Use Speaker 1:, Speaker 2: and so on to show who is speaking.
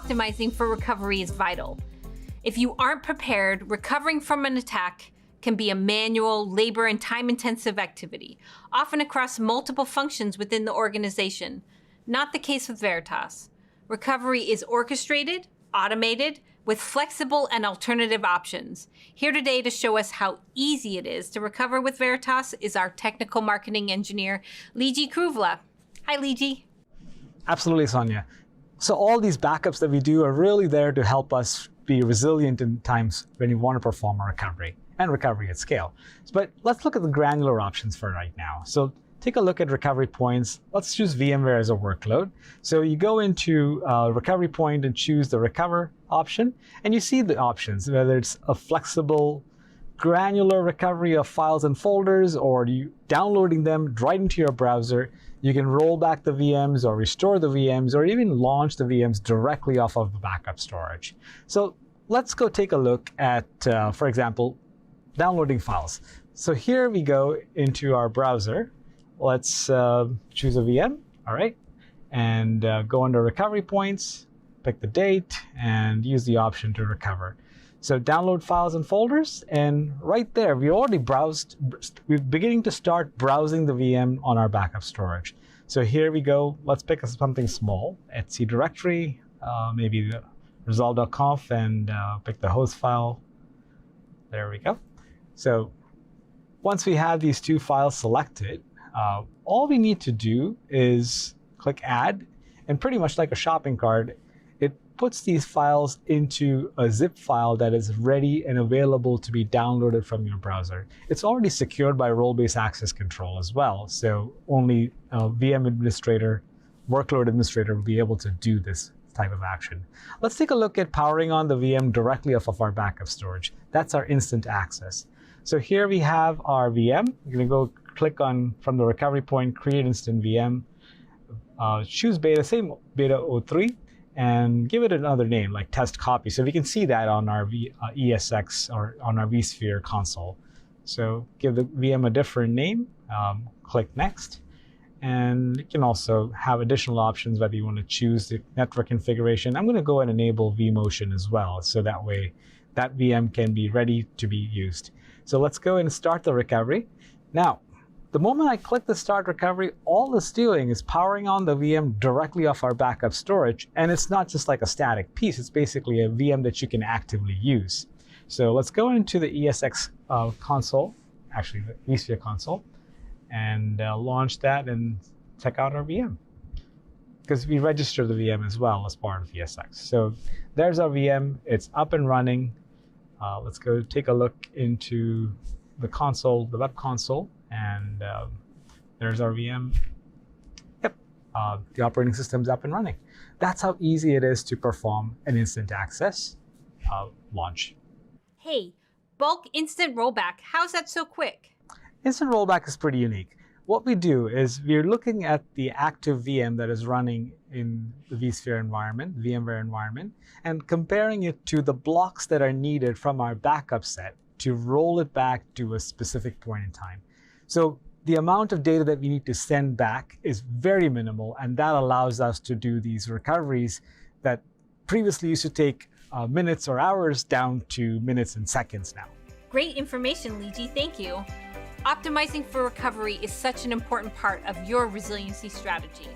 Speaker 1: optimizing for recovery is vital. If you aren't prepared, recovering from an attack can be a manual, labor, and time-intensive activity, often across multiple functions within the organization. Not the case with Veritas. Recovery is orchestrated, automated, with flexible and alternative options. Here today to show us how easy it is to recover with Veritas is our technical marketing engineer, Liji Kruvla. Hi, Liji.
Speaker 2: Absolutely, Sonia. So all these backups that we do are really there to help us be resilient in times when you want to perform a recovery and recovery at scale. But let's look at the granular options for right now. So take a look at recovery points. Let's choose VMware as a workload. So you go into recovery point and choose the recover option, and you see the options, whether it's a flexible, granular recovery of files and folders, or you downloading them right into your browser. You can roll back the VMs or restore the VMs or even launch the VMs directly off of the backup storage. So let's go take a look at, for example, downloading files. So here we go into our browser. Let's choose a VM, all right, and go under recovery points, pick the date, and use the option to recover. So download files and folders, and right there, we already browsed. We're beginning to start browsing the VM on our backup storage. So here we go. Let's pick something small, etc directory, maybe the resolve.conf, and pick the host file. There we go. So once we have these two files selected, all we need to do is click Add, and pretty much like a shopping cart, it puts these files into a zip file that is ready and available to be downloaded from your browser. It's already secured by role-based access control as well, so only a VM administrator, workload administrator will be able to do this type of action. Let's take a look at powering on the VM directly off of our backup storage. That's our instant access. So here we have our VM. We're going to go click on, from the recovery point, create instant VM, choose beta, same beta 03, and give it another name like test copy. So we can see that on our ESX or on our vSphere console. So give the VM a different name, click next. And you can also have additional options whether you want to choose the network configuration. I'm going to go and enable vMotion as well, so that way that VM can be ready to be used. So let's go and start the recovery. Now, the moment I click the start recovery, all it's doing is powering on the VM directly off our backup storage. And it's not just like a static piece. It's basically a VM that you can actively use. So let's go into the ESX console, actually the vSphere console, and launch that and check out our VM. Because we register the VM as well as part of ESX. So there's our VM. It's up and running. Let's go take a look into the console, the web console. And there's our VM. Yep, the operating system's up and running. That's how easy it is to perform an instant access launch.
Speaker 1: Hey, bulk instant rollback, how's that so quick?
Speaker 2: Instant rollback is pretty unique. What we do is we're looking at the active VM that is running in the vSphere environment, VMware environment, and comparing it to the blocks that are needed from our backup set to roll it back to a specific point in time. So the amount of data that we need to send back is very minimal, and that allows us to do these recoveries that previously used to take minutes or hours down to minutes and seconds now.
Speaker 1: Great information, Liji, thank you. Optimizing for recovery is such an important part of your resiliency strategy.